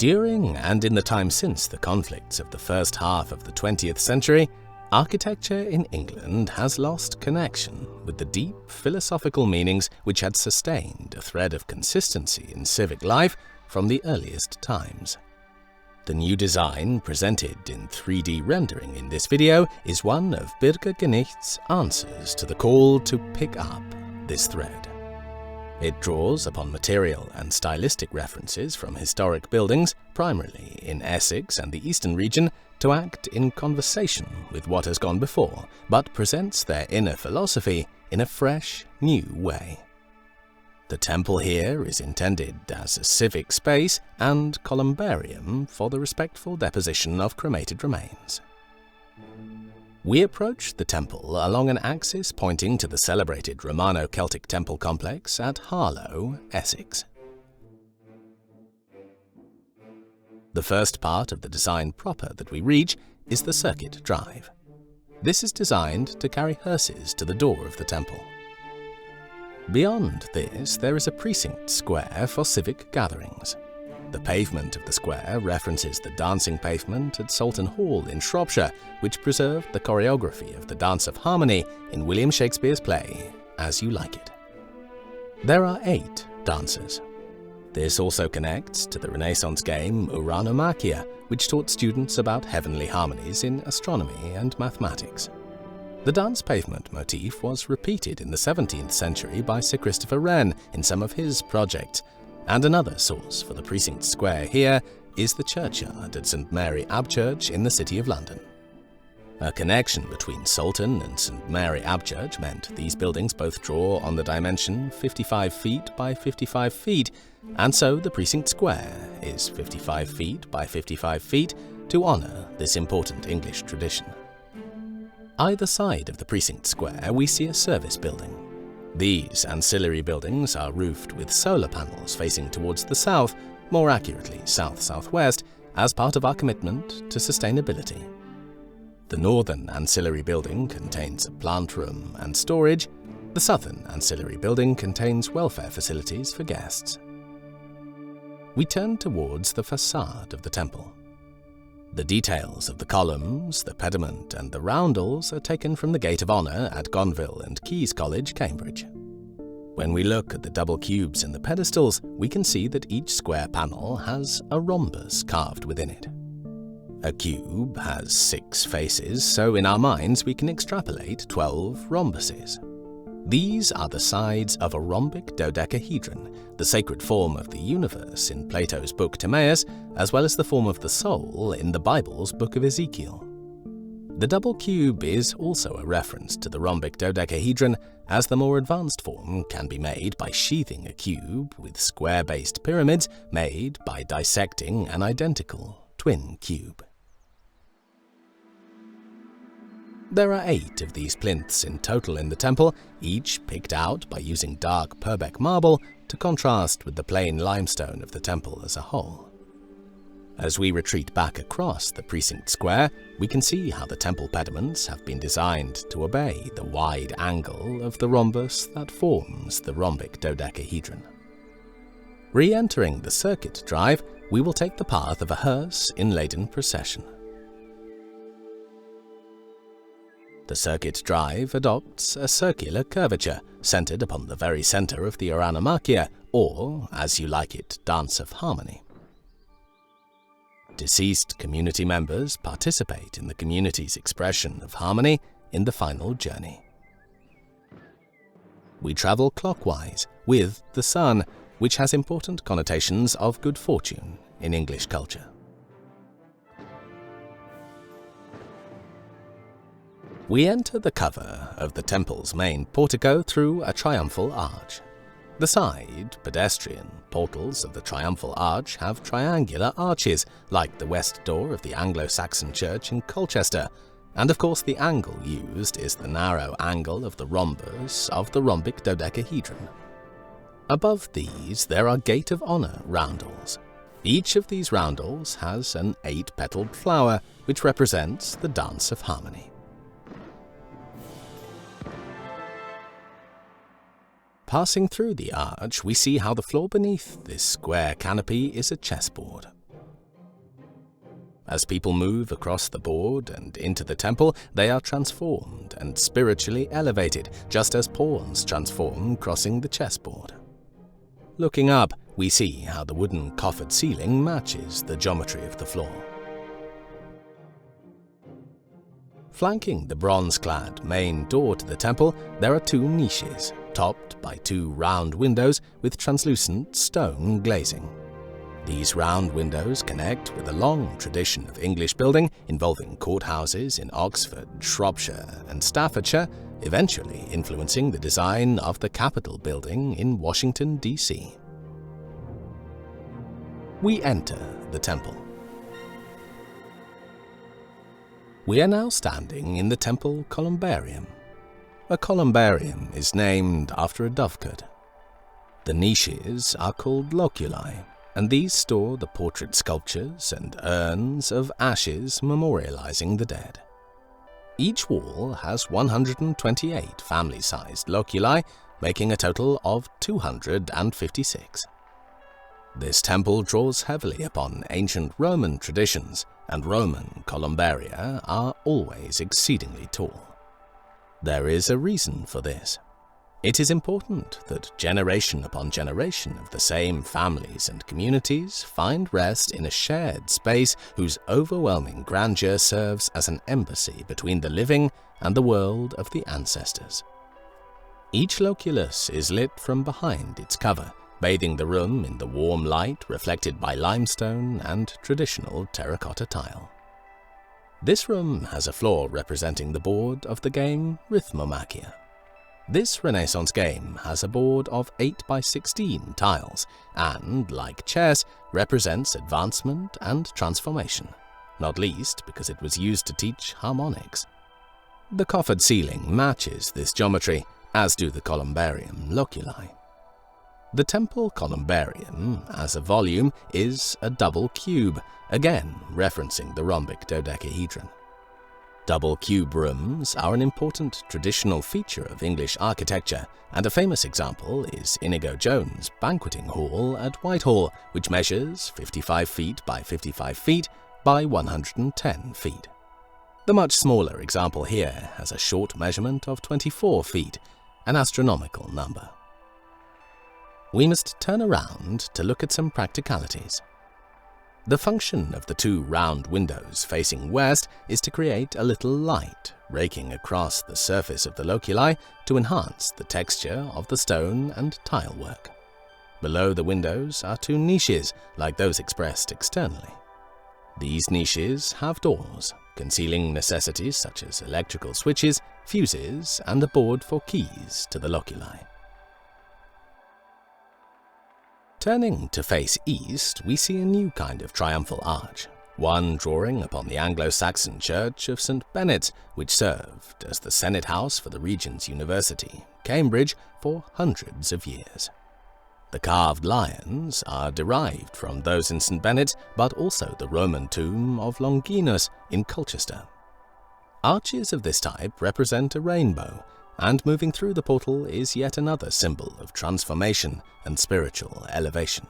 During and in the time since the conflicts of the first half of the 20th century, architecture in England has lost connection with the deep philosophical meanings which had sustained a thread of consistency in civic life from the earliest times. The new design presented in 3D rendering in this video is one of BYRGA GENIHT's answers to the call to pick up this thread. It draws upon material and stylistic references from historic buildings, primarily in Essex and the Eastern region, to act in conversation with what has gone before, but presents their inner philosophy in a fresh, new way. The temple here is intended as a civic space and columbarium for the respectful deposition of cremated remains. We approach the temple along an axis pointing to the celebrated Romano-Celtic temple complex at Harlow, Essex. The first part of the design proper that we reach is the circuit drive. This is designed to carry hearses to the door of the temple. Beyond this, there is a precinct square for civic gatherings. The pavement of the square references the dancing pavement at Salton Hall in Shropshire, which preserved the choreography of the Dance of Harmony in William Shakespeare's play, As You Like It. There are 8 dancers. This also connects to the Renaissance game Uranomakia, which taught students about heavenly harmonies in astronomy and mathematics. The dance pavement motif was repeated in the 17th century by Sir Christopher Wren in some of his projects, and another source for the precinct square here is the churchyard at St Mary Abchurch in the City of London. A connection between Salton and St Mary Abchurch meant these buildings both draw on the dimension 55 feet by 55 feet, and so the precinct square is 55 feet by 55 feet to honour this important English tradition. Either side of the precinct square we see a service building. These ancillary buildings are roofed with solar panels facing towards the south, more accurately south-southwest, as part of our commitment to sustainability. The northern ancillary building contains a plant room and storage. The southern ancillary building contains welfare facilities for guests. We turn towards the facade of the temple. The details of the columns, the pediment and the roundels are taken from the Gate of Honour at Gonville and Caius College, Cambridge. When we look at the double cubes in the pedestals, we can see that each square panel has a rhombus carved within it. A cube has 6 faces, so in our minds we can extrapolate 12 rhombuses. These are the sides of a rhombic dodecahedron, the sacred form of the universe in Plato's book Timaeus, as well as the form of the soul in the Bible's book of Ezekiel. The double cube is also a reference to the rhombic dodecahedron, as the more advanced form can be made by sheathing a cube with square-based pyramids made by dissecting an identical twin cube. There are 8 of these plinths in total in the temple, each picked out by using dark Purbeck marble to contrast with the plain limestone of the temple as a whole. As we retreat back across the precinct square, we can see how the temple pediments have been designed to obey the wide angle of the rhombus that forms the rhombic dodecahedron. Re-entering the circuit drive, we will take the path of a hearse in laden procession. The circuit drive adopts a circular curvature centered upon the very center of the Uranomakia, or, As You Like It, Dance of Harmony. Deceased community members participate in the community's expression of harmony in the final journey. We travel clockwise with the sun, which has important connotations of good fortune in English culture. We enter the cover of the temple's main portico through a triumphal arch. The side, pedestrian portals of the triumphal arch have triangular arches, like the west door of the Anglo-Saxon church in Colchester, and of course the angle used is the narrow angle of the rhombus of the rhombic dodecahedron. Above these there are Gate of Honour roundels. Each of these roundels has an 8-petaled flower, which represents the Dance of Harmony. Passing through the arch, we see how the floor beneath this square canopy is a chessboard. As people move across the board and into the temple, they are transformed and spiritually elevated, just as pawns transform crossing the chessboard. Looking up, we see how the wooden coffered ceiling matches the geometry of the floor. Flanking the bronze-clad main door to the temple, there are two niches, topped by two round windows with translucent stone glazing. These round windows connect with a long tradition of English building involving courthouses in Oxford, Shropshire and Staffordshire, eventually influencing the design of the Capitol building in Washington, D.C. We enter the temple. We are now standing in the temple Columbarium. A columbarium is named after a dovecot. The niches are called loculi, and these store the portrait sculptures and urns of ashes memorializing the dead. Each wall has 128 family-sized loculi, making a total of 256. This temple draws heavily upon ancient Roman traditions, and Roman columbaria are always exceedingly tall. There is a reason for this. It is important that generation upon generation of the same families and communities find rest in a shared space whose overwhelming grandeur serves as an embassy between the living and the world of the ancestors. Each loculus is lit from behind its cover, bathing the room in the warm light reflected by limestone and traditional terracotta tile. This room has a floor representing the board of the game Rhythmomachia. This Renaissance game has a board of 8 by 16 tiles and, like chess, represents advancement and transformation, not least because it was used to teach harmonics. The coffered ceiling matches this geometry, as do the columbarium loculi. The temple columbarium, as a volume, is a double cube, again referencing the rhombic dodecahedron. Double cube rooms are an important traditional feature of English architecture, and a famous example is Inigo Jones' banqueting hall at Whitehall, which measures 55 feet by 55 feet by 110 feet. The much smaller example here has a short measurement of 24 feet, an astronomical number. We must turn around to look at some practicalities. The function of the two round windows facing west is to create a little light raking across the surface of the loculi to enhance the texture of the stone and tile work. Below the windows are two niches like those expressed externally. These niches have doors, concealing necessities such as electrical switches, fuses, and a board for keys to the loculi. Turning to face east, we see a new kind of triumphal arch, one drawing upon the Anglo-Saxon church of St. Benet's, which served as the Senate House for the Regent's University, Cambridge, for hundreds of years. The carved lions are derived from those in St. Benet's, but also the Roman tomb of Longinus in Colchester. Arches of this type represent a rainbow, and moving through the portal is yet another symbol of transformation and spiritual elevation.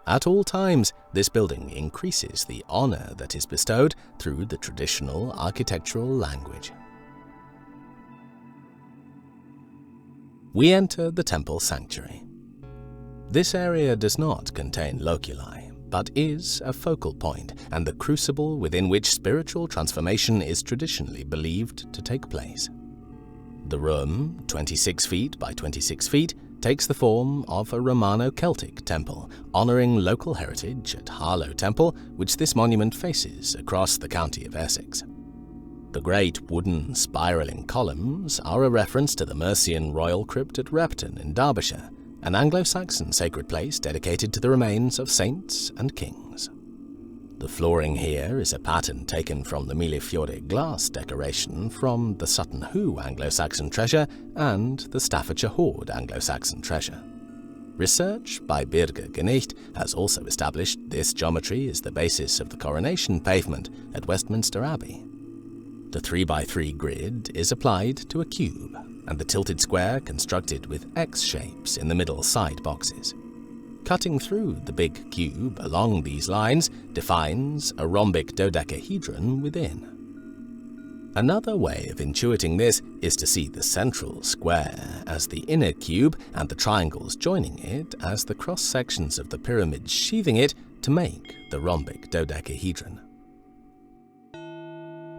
At all times, this building increases the honor that is bestowed through the traditional architectural language. We enter the temple sanctuary. This area does not contain loculi, but is a focal point and the crucible within which spiritual transformation is traditionally believed to take place. The room, 26 feet by 26 feet, takes the form of a Romano-Celtic temple, honoring local heritage at Harlow Temple, which this monument faces across the county of Essex. The great wooden spiralling columns are a reference to the Mercian royal crypt at Repton in Derbyshire, an Anglo-Saxon sacred place dedicated to the remains of saints and kings. The flooring here is a pattern taken from the Millefiori glass decoration from the Sutton Hoo Anglo-Saxon treasure and the Staffordshire Hoard Anglo-Saxon treasure. Research by BYRGA GENIHT has also established this geometry is the basis of the coronation pavement at Westminster Abbey. The 3x3 grid is applied to a cube, and the tilted square constructed with X shapes in the middle side boxes. Cutting through the big cube along these lines defines a rhombic dodecahedron within. Another way of intuiting this is to see the central square as the inner cube and the triangles joining it as the cross-sections of the pyramids sheathing it to make the rhombic dodecahedron.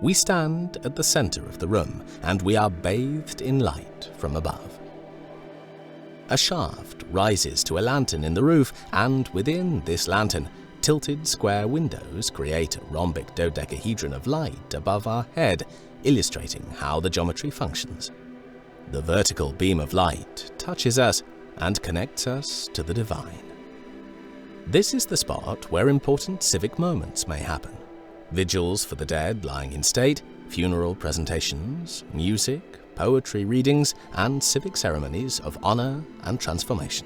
We stand at the center of the room and we are bathed in light from above. A shaft rises to a lantern in the roof, and within this lantern, tilted square windows create a rhombic dodecahedron of light above our head, illustrating how the geometry functions. The vertical beam of light touches us and connects us to the divine. This is the spot where important civic moments may happen. Vigils for the dead lying in state, funeral presentations, music, poetry readings, and civic ceremonies of honor and transformation.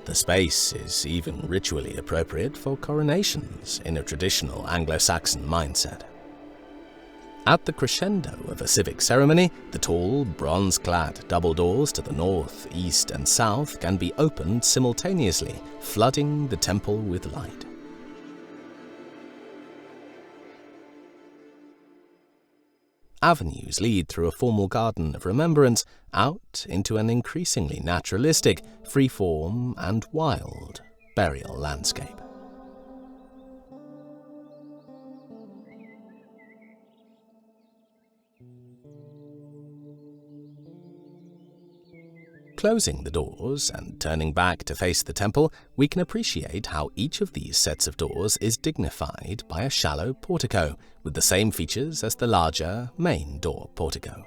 The space is even ritually appropriate for coronations in a traditional Anglo-Saxon mindset. At the crescendo of a civic ceremony, the tall, bronze-clad double doors to the north, east, and south can be opened simultaneously, flooding the temple with light. Avenues lead through a formal garden of remembrance out into an increasingly naturalistic, free-form, and wild burial landscape. Closing the doors and turning back to face the temple, we can appreciate how each of these sets of doors is dignified by a shallow portico with the same features as the larger main door portico.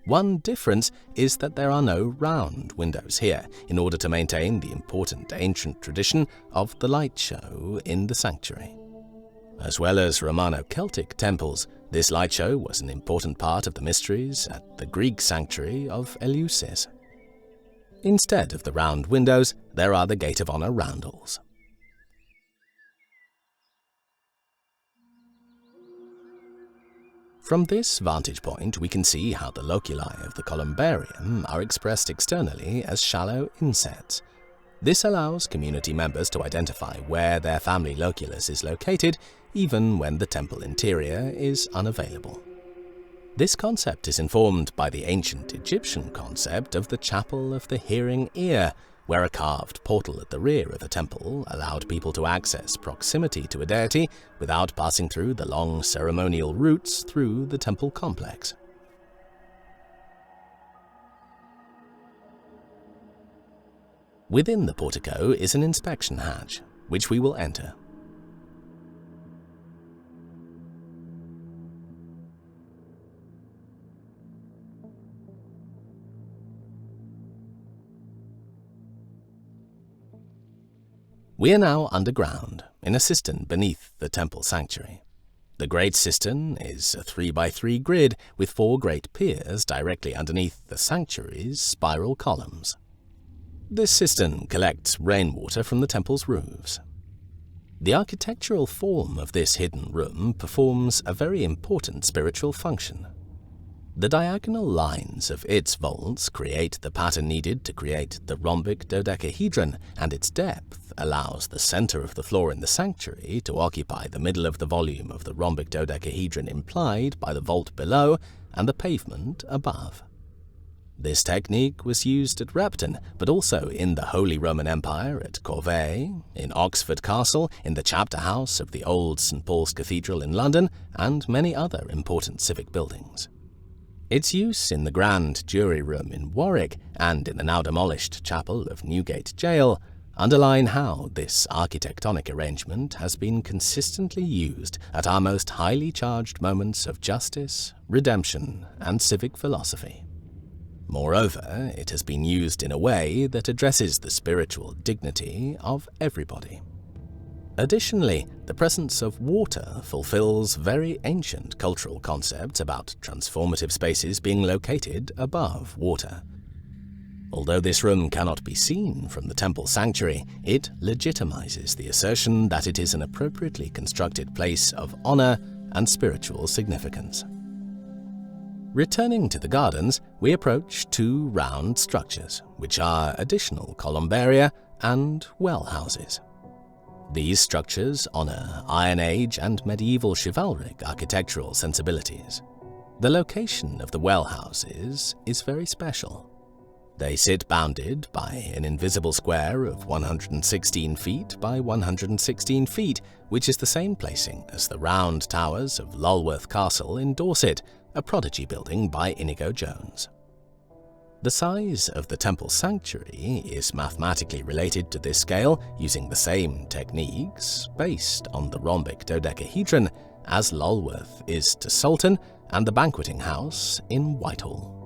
One difference is that there are no round windows here in order to maintain the important ancient tradition of the light show in the sanctuary. As well as Romano-Celtic temples, this light show was an important part of the mysteries at the Greek sanctuary of Eleusis. Instead of the round windows, there are the Gate of Honor roundels. From this vantage point, we can see how the loculi of the Columbarium are expressed externally as shallow insets. This allows community members to identify where their family loculus is located, even when the temple interior is unavailable. This concept is informed by the ancient Egyptian concept of the Chapel of the Hearing Ear, where a carved portal at the rear of a temple allowed people to access proximity to a deity without passing through the long ceremonial routes through the temple complex. Within the portico is an inspection hatch, which we will enter. We are now underground, in a cistern beneath the temple sanctuary. The great cistern is a 3x3 grid with 4 great piers directly underneath the sanctuary's spiral columns. This cistern collects rainwater from the temple's roofs. The architectural form of this hidden room performs a very important spiritual function. The diagonal lines of its vaults create the pattern needed to create the rhombic dodecahedron, and its depth allows the center of the floor in the sanctuary to occupy the middle of the volume of the rhombic dodecahedron implied by the vault below and the pavement above. This technique was used at Repton, but also in the Holy Roman Empire at Corvey, in Oxford Castle, in the chapter house of the old St. Paul's Cathedral in London, and many other important civic buildings. Its use in the Grand Jury Room in Warwick and in the now demolished chapel of Newgate Jail underline how this architectonic arrangement has been consistently used at our most highly charged moments of justice, redemption, and civic philosophy. Moreover, it has been used in a way that addresses the spiritual dignity of everybody. Additionally, the presence of water fulfills very ancient cultural concepts about transformative spaces being located above water. Although this room cannot be seen from the temple sanctuary, it legitimizes the assertion that it is an appropriately constructed place of honor and spiritual significance. Returning to the gardens, we approach 2 round structures, which are additional columbaria and well houses. These structures honour Iron Age and medieval chivalric architectural sensibilities. The location of the well houses is very special. They sit bounded by an invisible square of 116 feet by 116 feet, which is the same placing as the round towers of Lulworth Castle in Dorset, a prodigy building by Inigo Jones. The size of the temple sanctuary is mathematically related to this scale using the same techniques based on the rhombic dodecahedron as Lulworth is to Sultan and the banqueting house in Whitehall.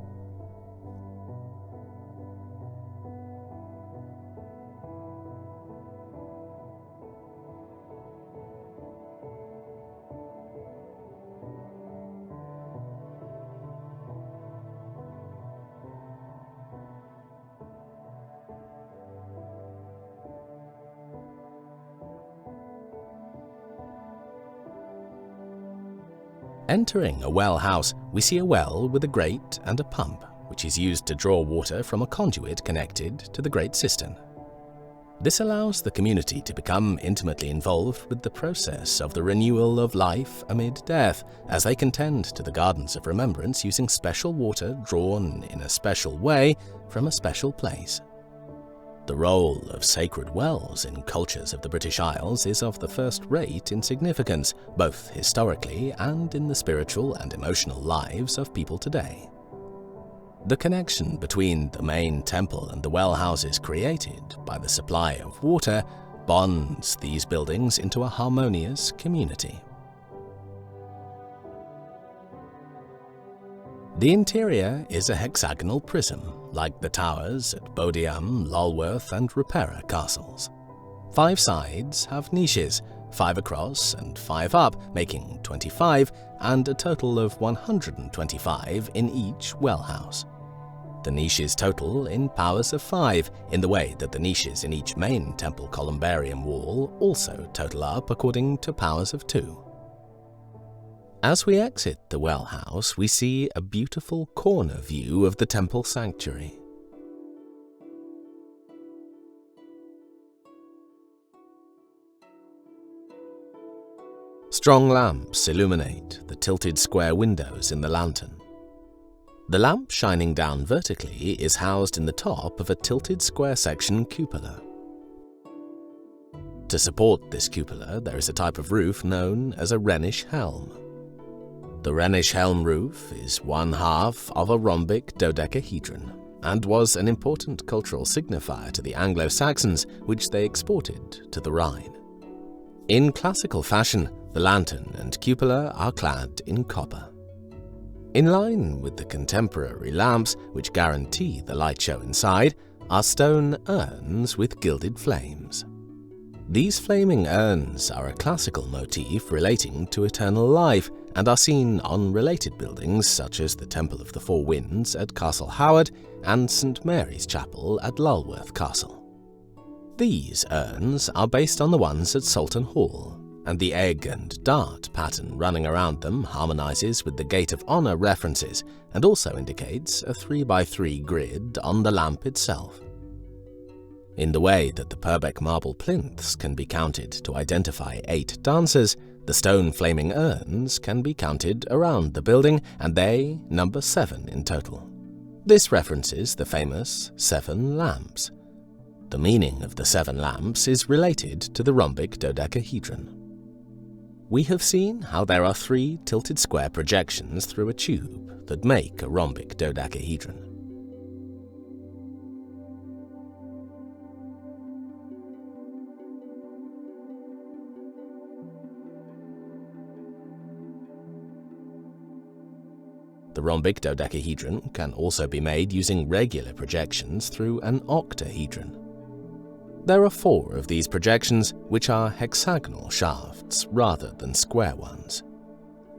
Entering a well house, we see a well with a grate and a pump, which is used to draw water from a conduit connected to the great cistern. This allows the community to become intimately involved with the process of the renewal of life amid death, as they can tend to the gardens of remembrance using special water drawn in a special way from a special place. The role of sacred wells in cultures of the British Isles is of the first rate in significance, both historically and in the spiritual and emotional lives of people today. The connection between the main temple and the well houses created by the supply of water bonds these buildings into a harmonious community. The interior is a hexagonal prism, like the towers at Bodiam, Lulworth and Rupera castles. 5 sides have niches, 5 across and 5 up, making 25, and a total of 125 in each well house. The niches total in powers of 5, in the way that the niches in each main temple columbarium wall also total up according to powers of 2. As we exit the well house, we see a beautiful corner view of the temple sanctuary. Strong lamps illuminate the tilted square windows in the lantern. The lamp shining down vertically is housed in the top of a tilted square section cupola. To support this cupola, there is a type of roof known as a Rhenish helm. The Rhenish helm roof is 1/2 of a rhombic dodecahedron and was an important cultural signifier to the Anglo-Saxons, which they exported to the Rhine. In classical fashion, the lantern and cupola are clad in copper. In line with the contemporary lamps, which guarantee the light show inside, are stone urns with gilded flames. These flaming urns are a classical motif relating to eternal life and are seen on related buildings such as the Temple of the Four Winds at Castle Howard and St Mary's Chapel at Lulworth Castle. These urns are based on the ones at Salton Hall, and the egg and dart pattern running around them harmonizes with the Gate of Honour references and also indicates a 3x3 grid on the lamp itself. In the way that the Purbeck marble plinths can be counted to identify 8 dancers, the stone flaming urns can be counted around the building, and they number 7 in total. This references the famous 7 lamps. The meaning of the 7 lamps is related to the rhombic dodecahedron. We have seen how there are 3 tilted square projections through a tube that make a rhombic dodecahedron. The rhombic dodecahedron can also be made using regular projections through an octahedron. There are 4 of these projections, which are hexagonal shafts rather than square ones.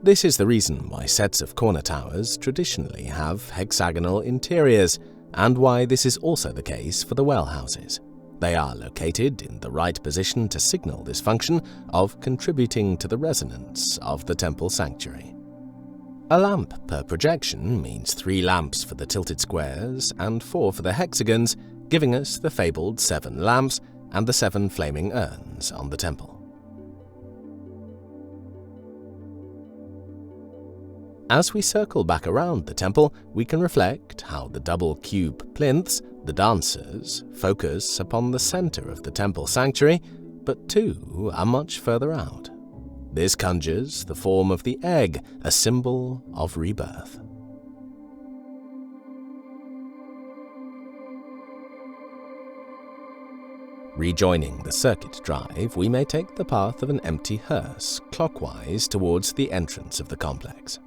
This is the reason why sets of corner towers traditionally have hexagonal interiors, and why this is also the case for the well houses. They are located in the right position to signal this function of contributing to the resonance of the temple sanctuary. A lamp per projection means 3 lamps for the tilted squares and 4 for the hexagons, giving us the fabled 7 lamps and the 7 flaming urns on the temple. As we circle back around the temple, we can reflect how the double cube plinths, the dancers, focus upon the center of the temple sanctuary, but 2 are much further out. This conjures the form of the egg, a symbol of rebirth. Rejoining the circuit drive, we may take the path of an empty hearse clockwise towards the entrance of the complex.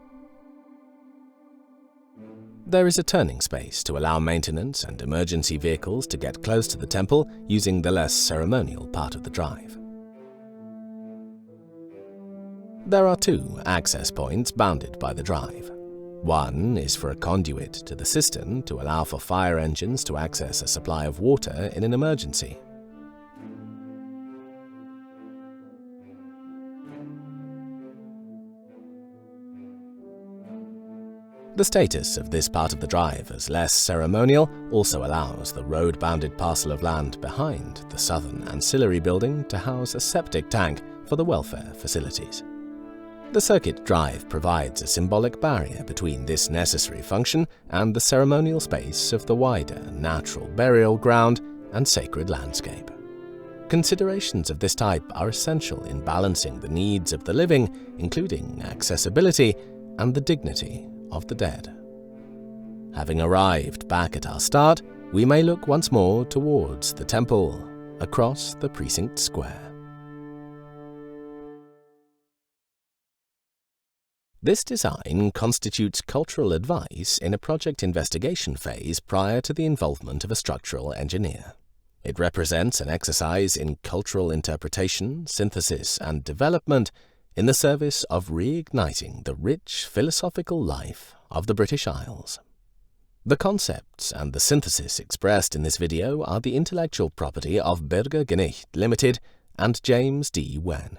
There is a turning space to allow maintenance and emergency vehicles to get close to the temple using the less ceremonial part of the drive. There are 2 access points bounded by the drive. One is for a conduit to the cistern to allow for fire engines to access a supply of water in an emergency. The status of this part of the drive as less ceremonial also allows the road-bounded parcel of land behind the southern ancillary building to house a septic tank for the welfare facilities. The circuit drive provides a symbolic barrier between this necessary function and the ceremonial space of the wider natural burial ground and sacred landscape. Considerations of this type are essential in balancing the needs of the living, including accessibility and the dignity of the dead. Having arrived back at our start, we may look once more towards the temple across the precinct square. This design constitutes cultural advice in a project investigation phase prior to the involvement of a structural engineer. It represents an exercise in cultural interpretation, synthesis, and development in the service of reigniting the rich philosophical life of the British Isles. The concepts and the synthesis expressed in this video are the intellectual property of BYRGA GENIHT Limited and James D. Wen.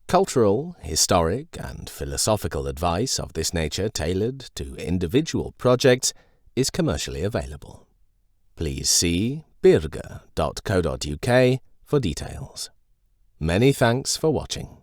Cultural, historic, and philosophical advice of this nature tailored to individual projects is commercially available. Please see byrga.co.uk for details. Many thanks for watching.